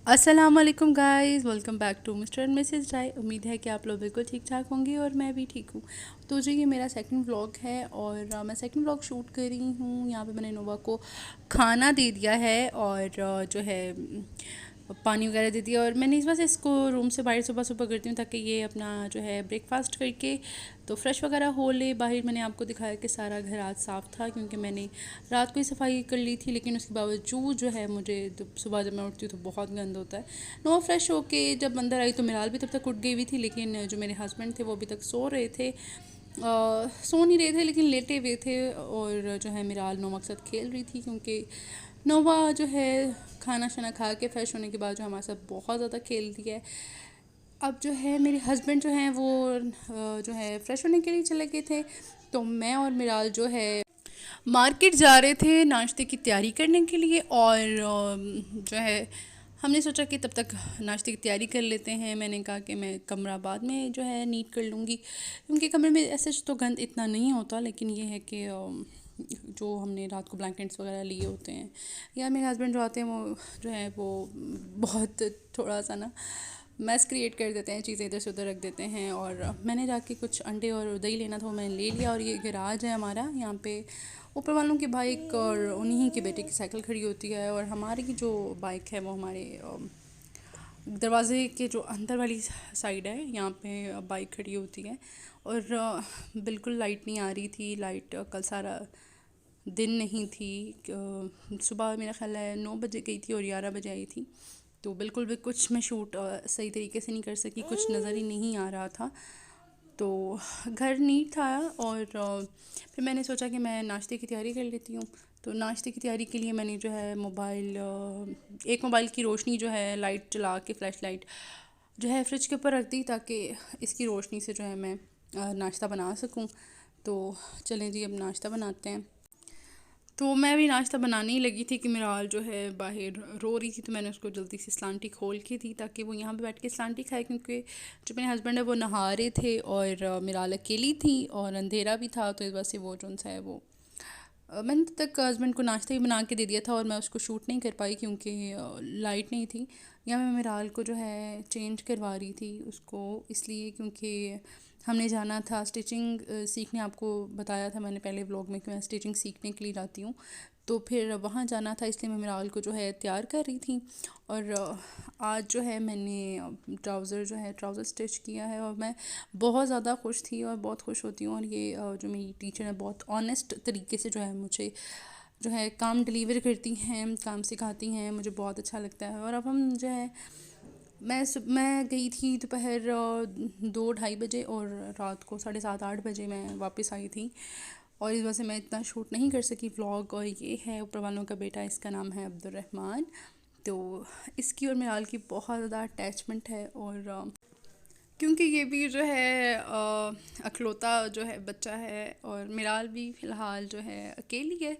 अस्सलाम वालेकुम guys, welcome back to mister and missus Rai. उम्मीद है कि आप लोग बिल्कुल ठीक ठाक होंगे और मैं भी ठीक हूँ। तो जी ये मेरा सेकंड व्लॉग है और मैं सेकंड व्लॉग शूट कर रही हूँ। यहाँ पे मैंने नोवा को खाना दे दिया है और जो है पानी वगैरह दे दिया। और मैंने इस वजह से इसको रूम से बाहर सुबह सुबह करती हूँ ताकि ये अपना जो है ब्रेकफास्ट करके तो फ्रेश वगैरह हो ले। बाहर मैंने आपको दिखाया कि सारा घर आज साफ़ था क्योंकि मैंने रात को ही सफाई कर ली थी, लेकिन उसके बावजूद जो है मुझे सुबह जब मैं उठती हूँ तो बहुत गंद होता है। नो फ्रेश होके जब अंदर आई तो मिराल भी तब तक उठ गई हुई थी, लेकिन जो मेरे हस्बैंड थे वो अभी तक सो रहे थे। सो नहीं रहे थे लेकिन लेटे हुए थे। और जो है मिराल नोवा के साथ खेल रही थी क्योंकि नोवा जो है खाना शाना खा के फ्रेश होने के बाद जो हमारे साथ बहुत ज़्यादा खेलती है। अब जो है मेरे हस्बैंड जो हैं वो जो है फ्रेश होने के लिए चले गए थे, तो मैं और मिराल जो है मार्केट जा रहे थे नाश्ते की तैयारी करने के लिए। और जो है हमने सोचा कि तब तक नाश्ते की तैयारी कर लेते हैं। मैंने कहा कि मैं कमरा बाद में जो है नीट कर लूँगी क्योंकि कमरे में ऐसे तो गंद इतना नहीं होता, लेकिन ये है कि जो हमने रात को ब्लैंकेट्स वगैरह लिए होते हैं या मेरे हस्बैंड जो आते हैं वो जो है वो बहुत थोड़ा सा ना मैस क्रिएट कर देते हैं, चीज़ें इधर से उधर रख देते हैं। और मैंने जाके कुछ अंडे और दही लेना था वो मैंने ले लिया। और ये गैराज है हमारा, यहाँ पे ऊपर वालों की बाइक और उन्हीं के बेटे की साइकिल खड़ी होती है और हमारी की जो बाइक है वो हमारे दरवाज़े के जो अंदर वाली साइड है यहाँ पे बाइक खड़ी होती है। और बिल्कुल लाइट नहीं आ रही थी। लाइट कल सारा दिन नहीं थी। सुबह मेरा ख्याल है 9 बजे गई थी और 11 बजे आई थी, तो बिल्कुल भी कुछ मैं शूट सही तरीके से नहीं कर सकी, कुछ नज़र ही नहीं आ रहा था। तो घर नीट था। और फिर मैंने सोचा कि मैं नाश्ते की तैयारी कर लेती हूँ। तो नाश्ते की तैयारी के लिए मैंने जो है एक मोबाइल की रोशनी जो है लाइट जला के फ्लैश लाइट जो है फ्रिज के ऊपर रख दी ताकि इसकी रोशनी से जो है मैं नाश्ता बना सकूँ। तो चलें जी अब नाश्ता बनाते हैं। तो मैं भी नाश्ता बनाने ही लगी थी कि मिराल जो है बाहर रो रही थी, तो मैंने उसको जल्दी से स्लांटी खोल के दी ताकि वो यहाँ पे बैठ के स्लांटी खाए क्योंकि जो मेरे हस्बैंड है वो नहा रहे थे और मिराल अकेली थी और अंधेरा भी था, तो इस वजह से वो जो सा है वो मैंने तब तक हस्बैंड को नाश्ता ही बना के दे दिया था और मैं उसको शूट नहीं कर पाई क्योंकि लाइट नहीं थी। या मैं मिराल को जो है चेंज करवा रही थी उसको, इसलिए क्योंकि हमने जाना था स्टिचिंग सीखने। आपको बताया था मैंने पहले व्लॉग में कि मैं स्टिचिंग सीखने के लिए जाती हूँ, तो फिर वहाँ जाना था, इसलिए मैं मिराल को जो है तैयार कर रही थी। और आज जो है मैंने ट्राउज़र स्टिच किया है और मैं बहुत ज़्यादा खुश थी और बहुत खुश होती हूँ। और ये जो मेरी टीचर है बहुत ऑनेस्ट तरीके से जो है मुझे जो है काम डिलीवर करती हैं, काम सिखाती हैं, मुझे बहुत अच्छा लगता है। और अब हम जो है मैं गई थी दोपहर 2-2:30 बजे और रात को 7:30-8 बजे मैं वापस आई थी। और इस वजह से मैं इतना शूट नहीं कर सकी व्लॉग। और ये है ऊपर वालों का बेटा, इसका नाम है अब्दुलरहमान। तो इसकी और मिराल की बहुत ज़्यादा अटैचमेंट है। और क्योंकि ये भी जो है अखलौता जो है बच्चा है और मिराल भी फ़िलहाल जो है अकेली है,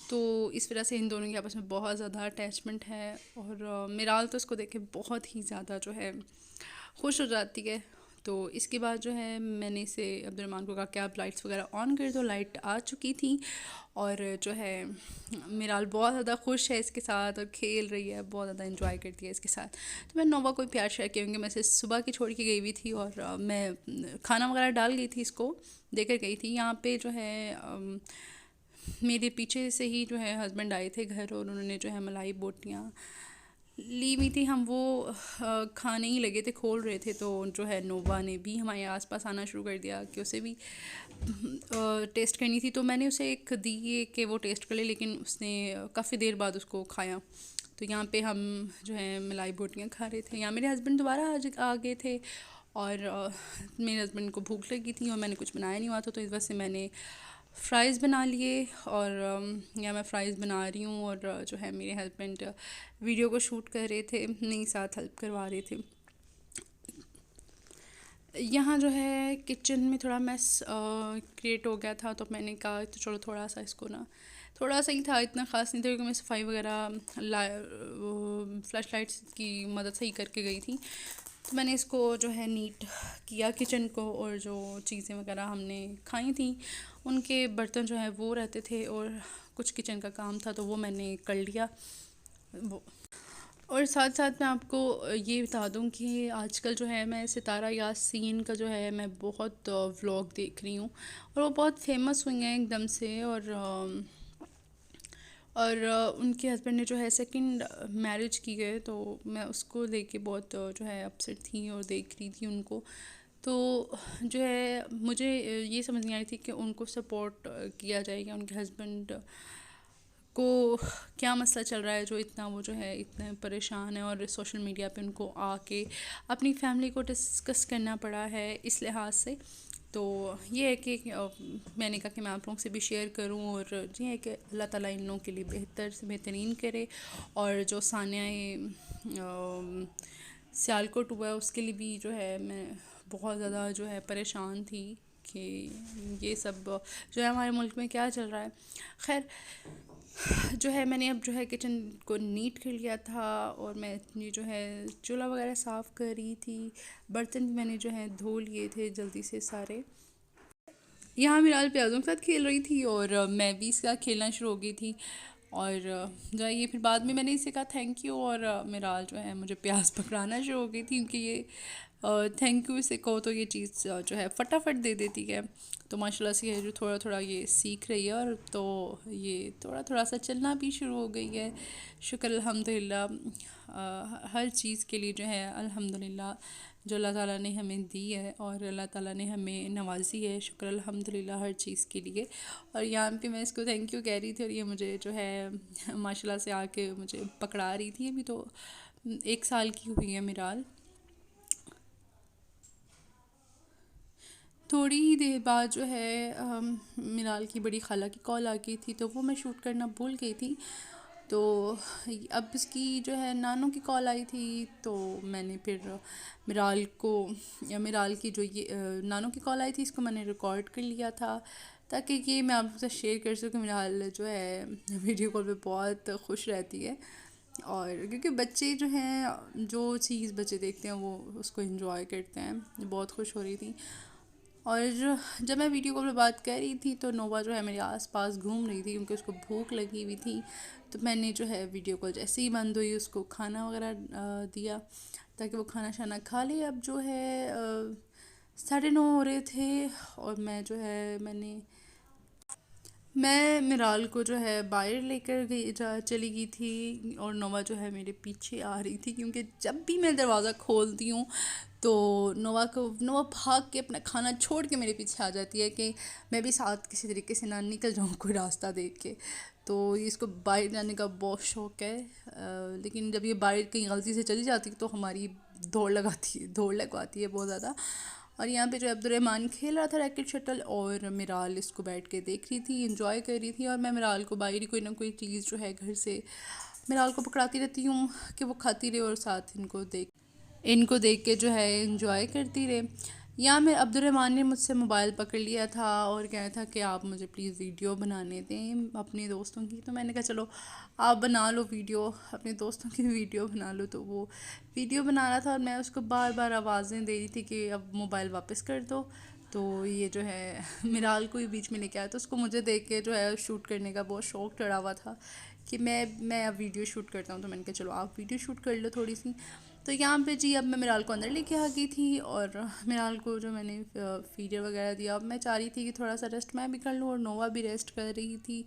तो इस वजह से इन दोनों की आपस में बहुत ज़्यादा अटैचमेंट है। और मिराल तो इसको देख के बहुत ही ज़्यादा जो है खुश हो जाती है। तो इसके बाद जो है मैंने इसे अब्दुलरहमान को कहा कि आप लाइट्स वगैरह ऑन कर दो। लाइट आ चुकी थी और जो है मिराल बहुत ज़्यादा खुश है इसके साथ और खेल रही है, बहुत ज़्यादा इंजॉय करती है इसके साथ। तो मैं नोवा को भी प्यार शेयर करूँगी। मैं इसे सुबह की छोड़ के गई हुई थी और मैं खाना वगैरह डाल गई थी, इसको देकर गई थी। यहाँ पे जो है मेरे पीछे से ही जो है हस्बैंड आए थे घर और उन्होंने जो है मलाई बोटियाँ ली हुई थी। हम वो खाने ही लगे थे, खोल रहे थे, तो जो है नोवा ने भी हमारे आसपास आना शुरू कर दिया कि उसे भी टेस्ट करनी थी। तो मैंने उसे एक दी कि वो टेस्ट कर ले, लेकिन उसने काफ़ी देर बाद उसको खाया। तो यहाँ पे हम जो है मलाई बोटियाँ खा रहे थे। यहाँ मेरे हस्बैंड दोबारा आ गए थे और मेरे हस्बैंड को भूख लगी थी और मैंने कुछ बनाया नहीं हुआ था, तो इस वजह से मैंने फ़्राइज़ बना लिए। और या मैं फ़्राइज़ बना रही हूँ और जो है मेरे हस्बैंड वीडियो को शूट कर रहे थे, नहीं साथ हेल्प करवा रहे थे। यहाँ जो है किचन में थोड़ा मैस क्रिएट हो गया था, तो मैंने कहा तो चलो थोड़ा सा इसको ना, थोड़ा सा ही था, इतना ख़ास नहीं था क्योंकि मैं सफाई वगैरह फ्लैश लाइट्स की मदद से ही करके गई थी। तो मैंने इसको जो है नीट किया किचन को, और जो चीज़ें वगैरह हमने खाई थी उनके बर्तन जो है वो रहते थे और कुछ किचन का काम था तो वो मैंने कर लिया। वो और साथ साथ मैं आपको ये बता दूं कि आजकल जो है मैं सितारा यासीन का जो है मैं बहुत व्लॉग देख रही हूँ, और वो बहुत फेमस हुई हैं एकदम से। और उनके हस्बैंड ने जो है सेकंड मैरिज की है, तो मैं उसको लेके बहुत जो है अपसेट थी और देख रही थी उनको। तो जो है मुझे ये समझ नहीं आ रही थी कि उनको सपोर्ट किया जाएगा, उनके हस्बैंड को क्या मसला चल रहा है जो इतना वो जो है इतने परेशान है, और सोशल मीडिया पे उनको आके अपनी फैमिली को डिस्कस करना पड़ा है इस लिहाज से। तो ये है कि मैंने कहा कि मैं आप लोगों से भी शेयर करूं, और ये है कि अल्लाह ताला इन लोगों के लिए बेहतर से बेहतरीन करे। और जो सानिया सियालकोट हुआ है उसके लिए भी जो है मैं बहुत ज़्यादा जो है परेशान थी कि ये सब जो है हमारे मुल्क में क्या चल रहा है। खैर, जो है मैंने अब जो है किचन को नीट कर लिया था, और मैं ये जो है चूल्हा वगैरह साफ़ कर रही थी। बर्तन भी मैंने जो है धो लिए थे जल्दी से सारे। यहाँ मिराल प्याज़ों के साथ खेल रही थी, और मैं भी इसके साथ खेलना शुरू हो गई थी। और जो है ये फिर बाद में मैंने इसे कहा थैंक यू, और मिराल जो है मुझे प्याज पकड़ाना शुरू हो गई थी, क्योंकि ये थैंक यू इसे कहो तो ये चीज़ जो है फटाफट दे देती है। तो माशाल्लाह से ये जो थोड़ा थोड़ा ये सीख रही है, और तो ये थोड़ा थोड़ा सा चलना भी शुरू हो गई है। शुक्र अल्हम्दुलिल्लाह, हर चीज़ के लिए जो है अल्हम्दुलिल्लाह जो अल्लाह ताला ने हमें दी है, और अल्लाह ताला ने हमें नवाजी है। शुक्र अल्हम्दुलिल्लाह हर चीज़ के लिए। और यहाँ पे मैं इसको थैंक यू कह रही थी, और ये मुझे जो है माशाल्लाह से आके मुझे पकड़ा रही थी। अभी तो 1 साल की हुई है मिराल। थोड़ी ही देर बाद जो है मिराल की बड़ी खाला की कॉल आ गई थी, तो वो मैं शूट करना भूल गई थी। तो अब इसकी जो है नानों की कॉल आई थी, तो मैंने फिर मिराल को, या मिराल की जो ये नानों की कॉल आई थी इसको मैंने रिकॉर्ड कर लिया था, ताकि ये मैं आपसे शेयर कर सकूँ। मिराल जो है वीडियो कॉल पे बहुत खुश रहती है, और क्योंकि बच्चे जो हैं जो चीज़ बच्चे देखते हैं वो उसको एंजॉय करते हैं। बहुत खुश हो रही थी। और जब मैं वीडियो कॉल पे बात कर रही थी तो नोवा जो है मेरे आसपास घूम रही थी, क्योंकि उसको भूख लगी हुई थी। तो मैंने जो है वीडियो कॉल जैसे ही बंद हुई उसको खाना वगैरह दिया, ताकि वो खाना शाना खा ले। अब जो है 9:30 हो रहे थे, और मैं जो है मैं मिराल को जो है बाहर लेकर गई चली गई थी, और नोवा जो है मेरे पीछे आ रही थी, क्योंकि जब भी मैं दरवाज़ा खोलती हूँ तो नोवा भाग के अपना खाना छोड़ के मेरे पीछे आ जाती है, कि मैं भी साथ किसी तरीके से ना निकल जाऊँ कोई रास्ता देख के। तो इसको बाहर जाने का बहुत शौक़ है, लेकिन जब ये बाहर कहीं गलती से चली जाती है तो हमारी दौड़ लगवाती है बहुत ज़्यादा। और यहाँ पे जो अब्दुलरहमान खेल रहा था रैकेट शटल, और मिराल इसको बैठ के देख रही थी, इंजॉय कर रही थी। और मैं मिराल को बाहरी कोई ना कोई चीज़ जो है घर से मिराल को पकड़ाती रहती हूँ कि वो खाती रहे, और साथ इनको देख के जो है इंजॉय करती रहे। यहाँ मैं अब्दुलरहमान ने मुझसे मोबाइल पकड़ लिया था और कहा था कि आप मुझे प्लीज़ वीडियो बनाने दें अपने दोस्तों की। तो मैंने कहा चलो आप बना लो वीडियो, अपने दोस्तों की वीडियो बना लो। तो वो वीडियो बना रहा था, और मैं उसको बार बार आवाज़ें दे रही थी कि अब मोबाइल वापस कर दो। तो ये जो है मिराल को ही बीच में लेके आया, तो उसको मुझे देख के जो है शूट करने का बहुत शौक़ चढ़ा हुआ था कि मैं अब वीडियो शूट करता हूँ। तो मैंने कहा चलो आप वीडियो शूट कर लो थोड़ी सी। तो यहाँ पे जी अब मैं मिराल को अंदर लेके आ गई थी, और मिराल को जो मैंने फीडर वगैरह दिया। अब मैं चाह रही थी कि थोड़ा सा रेस्ट मैं भी कर लूँ, और नोवा भी रेस्ट कर रही थी।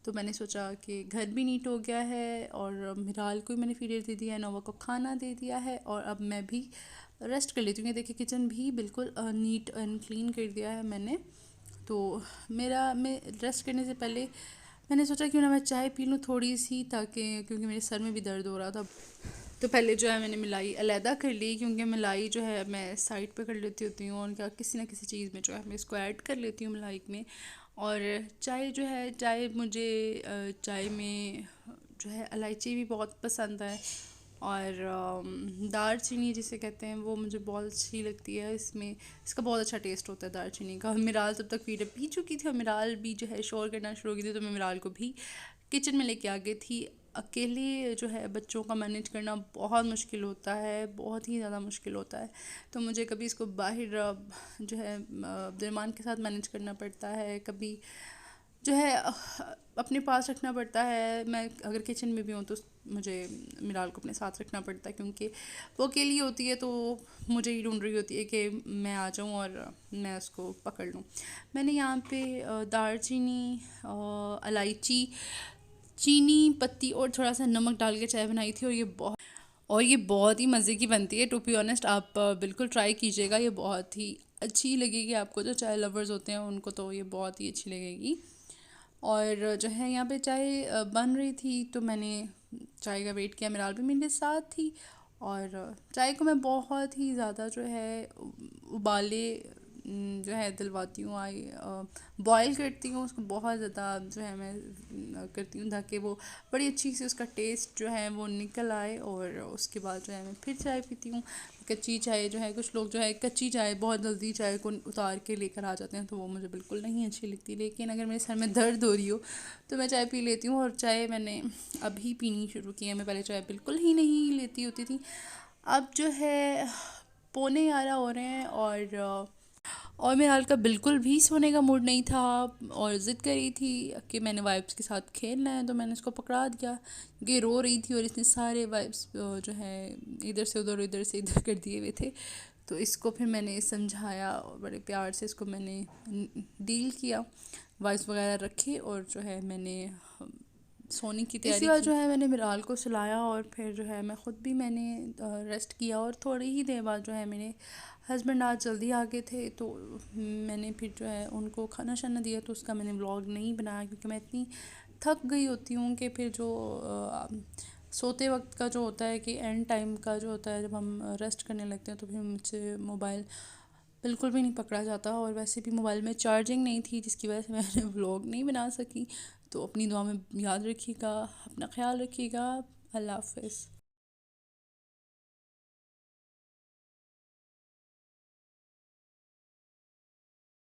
तो मैंने सोचा कि घर भी नीट हो गया है, और मिराल को भी मैंने फीडर दे दिया है, नोवा को खाना दे दिया है, और अब मैं भी रेस्ट कर लेती हूँ। देखिए किचन भी बिल्कुल नीट एंड क्लीन कर दिया है मैंने। तो मैं रेस्ट करने से पहले मैंने सोचा क्यों ना मैं चाय पी लूँ थोड़ी सी, ताकि क्योंकि मेरे सर में भी दर्द हो रहा था। तो पहले जो है मैंने मलाई अलहदा कर ली, क्योंकि मलाई जो है मैं साइड पे कर लेती होती हूँ, और क्या किसी ना किसी चीज़ में जो है मैं इसको ऐड कर लेती हूँ मलाई में। और चाय जो है मुझे चाय में जो है इलायची भी बहुत पसंद है, और दार चीनी जिसे कहते हैं वो मुझे बहुत अच्छी लगती है। इसका बहुत अच्छा टेस्ट होता है दार चीनी का। मिराल तब तक पी चुकी थी, और मिराल भी जो है शोर करना शुरू हो गई थी, तो मैं मिराल को भी किचन में लेके आ गई थी। अकेले जो है बच्चों का मैनेज करना बहुत मुश्किल होता है, बहुत ही ज़्यादा मुश्किल होता है। तो मुझे कभी इसको बाहर जो है अब्दुलरहमान के साथ मैनेज करना पड़ता है, कभी जो है अपने पास रखना पड़ता है। मैं अगर किचन में भी हूँ तो मुझे मिराल को अपने साथ रखना पड़ता है, क्योंकि वो अकेली होती है तो मुझे ही ढूंढ रही होती है कि मैं आ जाऊँ और मैं उसको पकड़ लूँ। मैंने यहाँ पे दालचीनी, इलायची, चीनी पत्ती और थोड़ा सा नमक डाल के चाय बनाई थी, और ये बहुत ही मज़े की बनती है। टू बी ऑनेस्ट आप बिल्कुल ट्राई कीजिएगा, ये बहुत ही अच्छी लगेगी आपको। जो चाय लवर्स होते हैं उनको तो ये बहुत ही अच्छी लगेगी। और जो है यहाँ पे चाय बन रही थी तो मैंने चाय का वेट किया, मिराल भी मेरे साथ थी। और चाय को मैं बहुत ही ज़्यादा जो है उबाले जो है दिलवाती हूँ, बॉयल करती हूँ उसको बहुत ज़्यादा, जो है मैं करती हूँ ताकि वो बड़ी अच्छी से उसका टेस्ट जो है वो निकल आए। और उसके बाद जो है मैं फिर चाय पीती हूँ। कच्ची चाय जो है, कुछ लोग जो है कच्ची चाय बहुत जल्दी चाय को उतार के लेकर आ जाते हैं, तो वो मुझे बिल्कुल नहीं अच्छी लगती। लेकिन अगर मेरे सर में दर्द हो रही हो तो मैं चाय पी लेती हूँ। और चाय मैंने अभी पीनी शुरू की है, मैं पहले चाय बिल्कुल ही नहीं लेती होती थी। अब जो है 11:45 हो रहे हैं, और मेरा हल्का बिल्कुल भी सोने का मूड नहीं था, और ज़िद करी थी कि मैंने वाइप्स के साथ खेलना है, तो मैंने उसको पकड़ा दिया। ये रो रही थी और इसने सारे वाइप्स जो है इधर से उधर, इधर से इधर कर दिए हुए थे। तो इसको फिर मैंने समझाया और बड़े प्यार से इसको मैंने डील किया, वाइप्स वगैरह रखे, और जो है मैंने सोने की तैयारी की। जो है मैंने मिराल को सुलाया, और फिर जो है मैं ख़ुद भी मैंने रेस्ट किया। और थोड़ी ही देर बाद जो है मेरे हस्बैंड आज जल्दी आ गए थे, तो मैंने फिर जो है उनको खाना शाना दिया। तो उसका मैंने व्लॉग नहीं बनाया, क्योंकि मैं इतनी थक गई होती हूँ कि फिर जो सोते वक्त का जो होता है कि एंड टाइम का जो होता है, जब हम रेस्ट करने लगते हैं तो फिर मुझसे मोबाइल बिल्कुल भी नहीं पकड़ा जाता। और वैसे भी मोबाइल में चार्जिंग नहीं थी, जिसकी वजह से मैंने व्लॉग नहीं बना सकी। तो अपनी दुआ में याद रखिएगा, अपना ख्याल रखिएगा। अल्लाह हाफ़िज़।